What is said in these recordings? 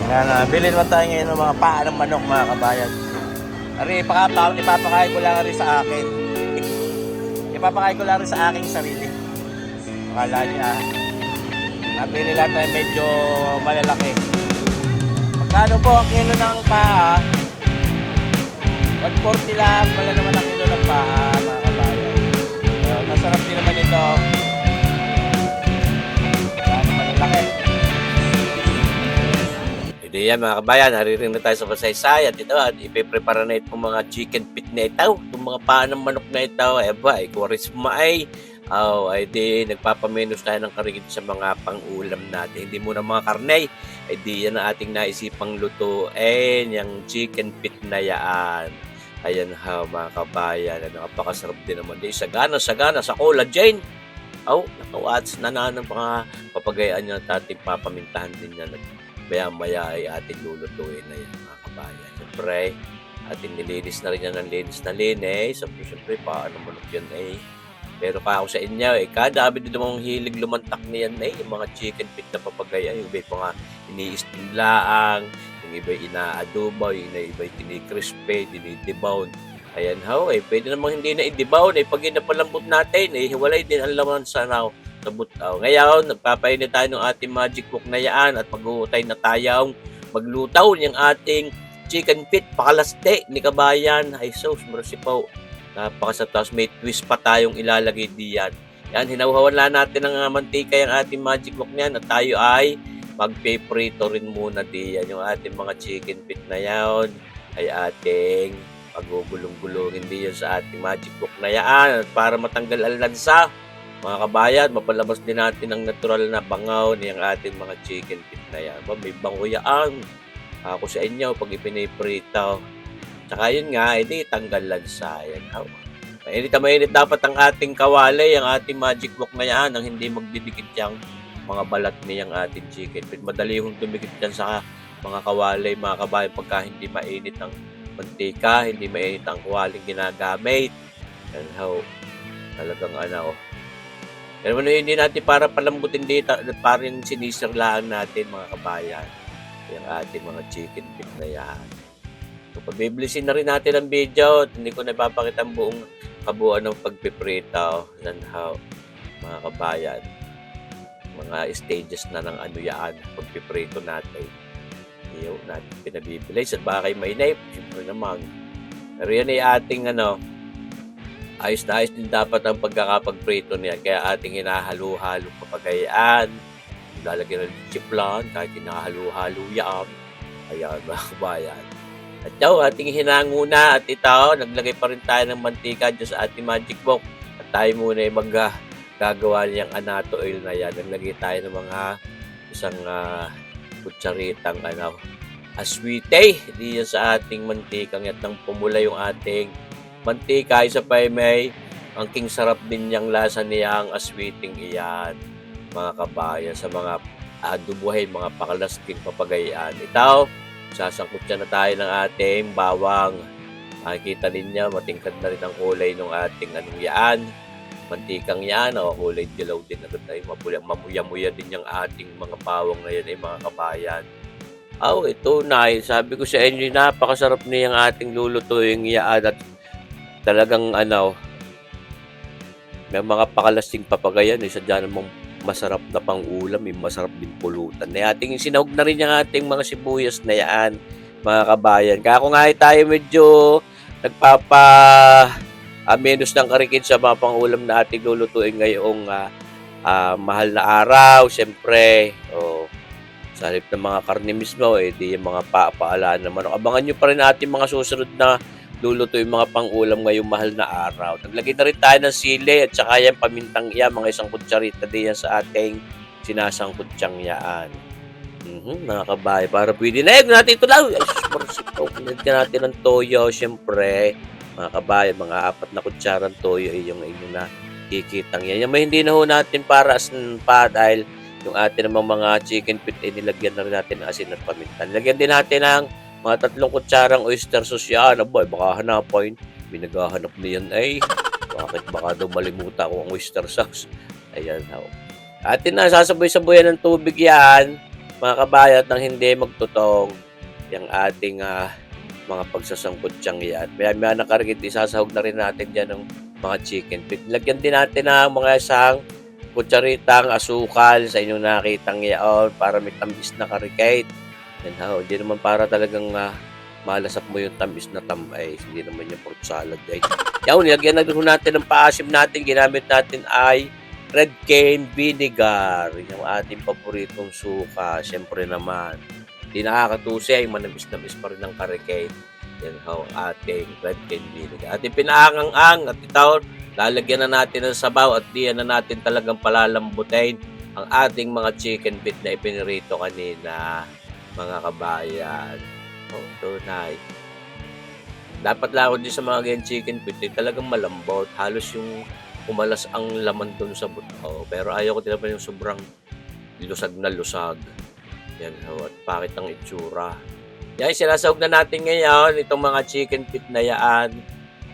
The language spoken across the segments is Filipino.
Yan, bilhin naman tayo ngayon ng mga paa ng manok mga kabayan. Ari, ipapakain ko lang rin sa akin. Ipapakain ko lang rin sa aking sarili. Akala niya, nabili lang tayo medyo malalaki. Magkano po ang kilo ng paa? 140 lang, wala naman ang kilo ng paa mga kabayan. So, masarap din naman ito. Yan, malalaki. Hindi yan mga kabayan, haririn na tayo sa Basaysay at ito at ipiprepara na itong mga chicken feet na ito, itong mga paa ng manok na ito, ay kwarisma ay di nagpapamenos tayo ng karigid sa mga pang-ulam natin. Hindi muna mga karne, ay di yan ang ating naisipang lutuin, yung chicken feet na yan. Ayan mga kabayan, napakasarap din naman. Di sagana sa collagen. Nakawats na ng mga papagayaan niya at ating papamintahan din yan. Maya-maya ay ating lulutuin na yan mga kabayan. Siyempre, ating nilinis na rin yan ng linis na linis. Siyempre, paano manok yan Pero ako sa inyo, kadami din namang hilig lumantak niyan yung mga chicken feet na papagaya. Yung iba pa nga ini-steam laang, yung iba ina-adobo, yung iba tini-crispy, dinidibound. Ayan pwede namang hindi na i-debound. Pag inapalambot natin, hiwalay din ang laman sa butaw. Ngayon, nagpapainit tayo ng ating magic book na yan at mag-uutay na tayong maglutaw ng ating chicken feet pakalaste ni kabayan. Ay sus, mercy po. Napakasarap. Tapos may twist pa tayong ilalagay diyan. Yan, hinauhawan lang natin ng mantika yung ating magic book na yan at tayo ay magpe-prito rin muna diyan. Yung ating mga chicken feet na yan ay ating pagugulong-gulungin diyan sa ating magic book na yan at para matanggal ang lansa. Mga kabayan, mapalabas din natin ang natural na bangaw niyang ating mga chicken feet na yan. May banguyaan. Ako sa inyo, pag ipiniprito. Tsaka yun nga, hindi tanggal lansa. Mainit na mainit dapat ang ating kawali, ang ating magic book na yan, ang hindi magdidikit yung mga balat niyang ating chicken feet. Madali yung dumikit yan sa mga kawali, mga kabayan, pagka hindi mainit ang mantika, hindi mainit ang kawaling ginagamit. Yan talagang Pero hindi natin para palambutin dito, parang sinisirlaan natin mga kabayan. Yung ating mga chicken feet na yan. So, pabiblisin na rin natin ang video at hindi ko napapakita ang buong kabuuan ng pagpiprito. Mga kabayan. Mga stages na ng yan, pagpiprito natin. Yung natin pinabibilay. At baka kayo mainay, siyempre naman. Pero yan ay ating ayos na ayos din dapat ang pagkakapagprito niya. Kaya ating hinahalo-halo papagayaan. Lalagyan ng chiplan, kahit hinahalo-halo yan. Ayan, mga kabayan. At ating hinango na at ito, naglagay pa rin tayo ng mantika dyan sa ating magic book. At tayo muna ay gagawa niyang anato oil na yan. Naglagay tayo ng mga isang kutsaritang aswite. Di yan sa ating mantikang at nang pumula yung ating mantika, isa pa may ang king sarap din niyang lasa niyang aswiting iyan, mga kabayan, sa mga adubuhin, mga pakalasking papagayaan. Ito, sasangkot siya na tayo ng ating bawang. Makikita ninyo, matingkad na rin ang kulay ng ating yan, mantikang yan, kulay dilaw din na tayo, mamuya-muya din yung ating mga bawang na yan mga kabayan. Ito na, sabi ko sa inyo, napakasarap niyang ating lulutuin yan at talagang may mga pakalasting papagayan, sadya namang masarap na pang-ulam, masarap din pulutan. Ating sinahog na rin yung ating mga sibuyas na yan, mga kabayan. Kaya kung tayo medyo menos ng karikid sa mga pang-ulam na ating lulutuin ngayong mahal na araw, siyempre, sa halip ng mga karne mismo, di yung mga paalaan naman. Abangan nyo pa rin ating mga susunod na luluto yung mga pang-ulam ngayong mahal na araw. Naglagay na rin tayo ng sili at saka yung pamintang mga isang kutsarita din yan sa ating sinasangkutsang yaan. Mga kabayan, para pwede na natin ito lang. Nagyan natin ng toyo, syempre. Mga kabayan, mga 4 na kutsarang toyo yung inyong nakikitang yan. Yung hindi na natin para as pa dahil yung atin namang mga chicken feet nilagyan na rin natin ng asin at paminta. Nilagyan din natin ng mga 3 kutsarang oyster sauce yan. Baka hanapin. Binaghahanap niyan bakit baka daw malimutan ko ang oyster sauce. Ayan Atin na, sasaboy-saboyan ng tubig yan. Mga kabayan, nang hindi magtutong yung ating, mga pagsasangkot tiyang yan, maya-maya nakarikit isasahog na rin natin diyan ng mga chicken feet. Lagyan din natin ng mga isang kutsaritang asukal sa inyong nakitang yaon para may tamis na karikate. Yan ho, hindi naman para talagang, malasap mo yung tamis na tambay, hindi naman yung fruit salad guys. Yan, nilagyan na rin ho natin ng paasim natin, ginamit natin ay red cane vinegar, yung ating paboritong suka, siyempre naman. Di nakakatusi, manamis-namis pa rin ang karikate. Yan ho, ang ating red cane vinegar. Ating pinaangang-ang at ito, lalagyan na natin ng sabaw at diyan na natin talagang palalambutin ang ating mga chicken feet na ipinirito kanina, mga kabayan. Oh, tunay. Dapat lang din sa mga ganyan chicken feet, talagang malambot. Halos yung umalas ang laman dun sa buto. Pero ayaw ko din yung sobrang lusag na lusag. Yan ho, at pakit ang itsura. Yan, sinasawag na natin ngayon itong mga chicken feet na yan.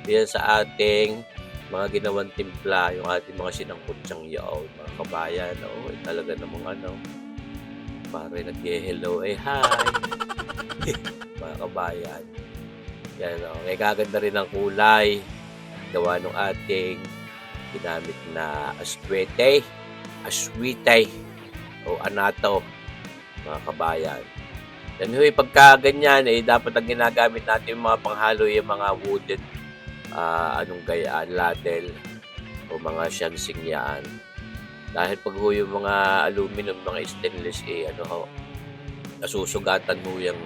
Yan sa ating mga ginawang timpla, yung ating mga sinangkutsang yaon, mga kabayan. Oh, talaga namang pare nag-hello, hi! Mga kabayan. Yan, may kaganda rin ang kulay. Gawa ng ating ginamit na aswete o anato, mga kabayan. Yan huy, pagka ganyan, dapat ang ginagamit natin yung mga panghalo, yung mga wooden, ladle, o mga shansing yan. Dahil pag yung mga aluminum, mga stainless, nasusugatan mo yung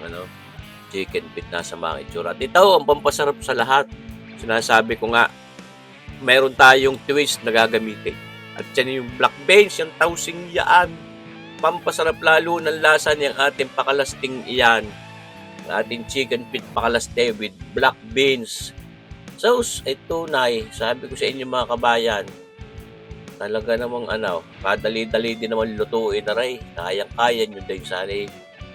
chicken feet na sa mga itsura. At ito, ang pampasarap sa lahat. Sinasabi ko nga, mayroon tayong twist na gagamitin. At yan yung black beans, yung tausing yaan. Pampasarap lalo ng lasa niyang ating pakalasting iyan. Ang ating chicken feet pakalaste with black beans. So, ay tunay. Sabi ko sa inyo mga kabayan, talaga namang kadali-dali din naman lutuin na rin. Kayang-kaya nyo din sana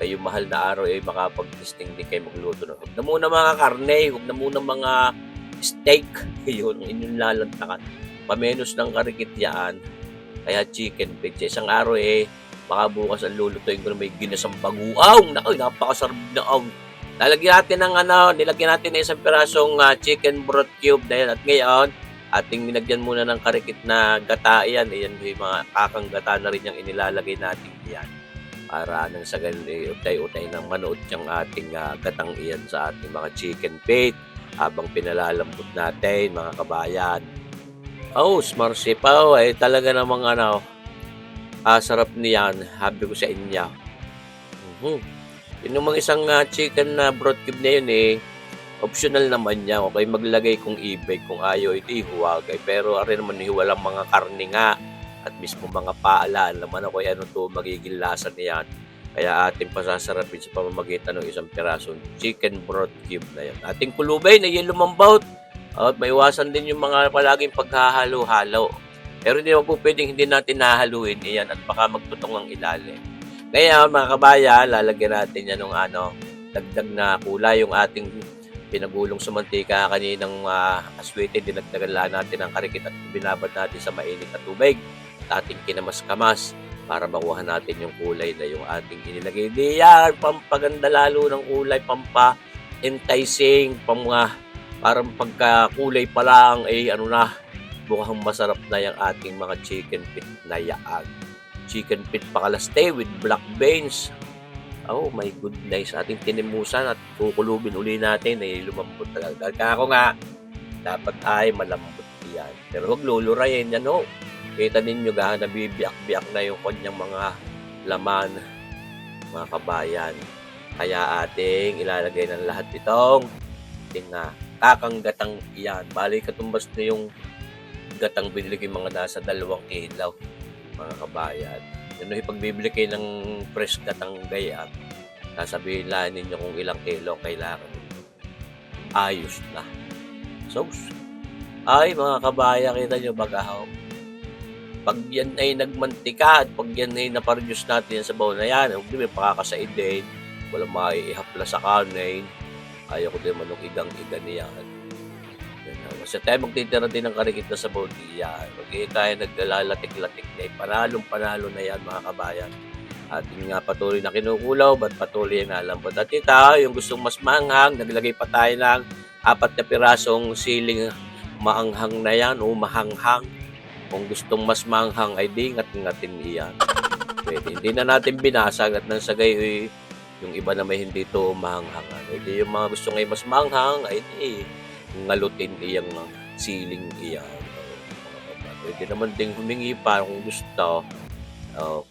kayo mahal na araw makapag-testing din kayo magluto. Huwag na muna mga karne, huwag na muna mga steak. Yun, inyong lalantakan. Pamenos ng karikit yan. Kaya chicken feet. Isang araw baka bukas ang lulutuin ko na may ginasang baguaw. Naku, napakasarap na nilagyan natin ng isang pirasong chicken broth cube na yan. At ngayon, ating minagyan muna ng karikit na gata yan. Ayan yung mga kakang gata na rin yung inilalagay natin yan. Para nang sa ganun utay-utay ng manood yung ating gatang iyan sa ating mga chicken feet habang pinalalambot natin, mga kabayan. Oh, smarsipaw talaga namang sarap niyan, habi ko sa inyo. Yun yung mga isang chicken na broth cube na yun optional naman niya. Okay, maglagay kung ibig, kung ayaw ito ihuwagay. Pero ari naman walang mga karne nga at mismo mga paala. Naman ako magiging lasa niyan. Kaya ating pasasarapin sa pamamagitan ng isang pirasong chicken broth cube na yan. Ating kulubay na yung lumambot. At may iwasan din yung mga palaging paghahalo-halo. Pero hindi naman po pwedeng hindi natin nahaluin iyan at baka magtutong ang ilalim. Ngayon mga kabayan, lalagyan natin yan ng dagdag na kulay yung ating pinagulong sa mantika kaninang aswete. Dinagdagan lang natin ang karikit at binabad natin sa mainit na tubig at ating kinamas-kamas para makuha natin yung kulay na yung ating inilagay. Diyan, pampaganda lalo ng kulay, pampa-enticing, parang pagkakulay pa lang, mukhang masarap na yung ating mga chicken feet na yaan. Chicken feet pakalaste with black beans. Oh my goodness, ating tinimusan at kukulubin uli natin lumambot talaga. Kaya ako nga, dapat malambot yan. Pero huwag lulurayin yan Kita ninyo nabibiyak-biyak na yung kanyang mga laman, mga kabayan. Kaya ating ilalagay ng lahat itong kakang gatang iyan. Bali katumbas na yung gatang binili ko mga nasa 2 kilaw, mga kabayan. Yun pagbibili kayo ng fresh gatang gayaan, sasabihin lang ninyo kung ilang kilo kailangan. Ayos na. So, mga kabayan, kita nyo bagahaw. Pag yan ay nagmantika at pag yan ay napareduce natin sa baon na yan, huwag din may pakakasaid din. Walang maiihapla sa kanin. Ayaw ko din manong igang-iga niyan. Kasi tayo magtitira din ng karikit na sabaw diyan. Huwag tayo naglalalatik-latik na panalong-panalo na yan mga kabayan. Atin nga patuloy na kinukulo, ba't patuloy na lambot. At ito, yung gustong mas maanghang, naglagay pa tayo ng 4 na pirasong siling maanghang na yan o mahanghang. Kung gustong mas maanghang ay di ngat-ngatin iyan. Pwede. Hindi na natin binasag at nang sa gayoy yung iba na may hindi to mahanghangan. Eh di yung mga gusto ngay mas maanghang ay di ngalutin iyang siling iyan. Pwede naman ding humingi pa kung gusto. Oh,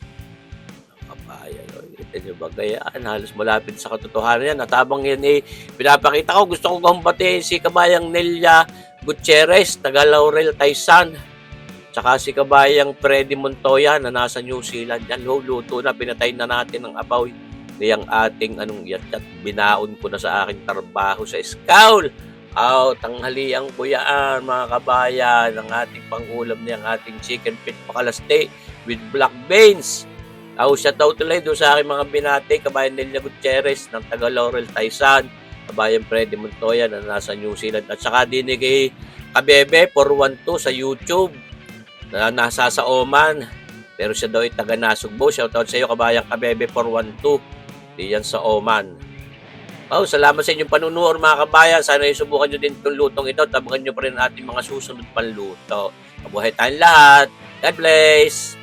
kabayan. Kita nyo ba? Gayaan, halos malapit sa katotohanan yan. At habang yan pinapakita ko, gusto ko gambate si kabayang Nelia Gutierrez, taga Laurel, Taysan. Tsaka si kabayang Freddy Montoya na nasa New Zealand. Yan, luto na, pinatay na natin ang abaw. Niyang ating yat binaon ko na sa aking trabaho sa Scowl. Tanghaliang buyaan mga kabayan, ang ating pangulam niyang ating chicken feet pakalaste with black beans. Shoutout tuloy doon sa aking mga binate, kabayan Nelia Gutierrez ng taga Laurel, Taysan, kabayan Freddy Montoya na nasa New Zealand, at saka din kay Kabebe 412 sa YouTube na nasa sa Oman, pero siya daw ay taga Nasugbo. Shoutout sa iyo kabayan Kabebe 412 diyan sa Oman. Salamat sa inyong panunood mga kabayan. Sana subukan nyo din itong lutong ito. Tabangan nyo pa rin ating mga susunod panluto. Mabuhay tayong lahat. God bless!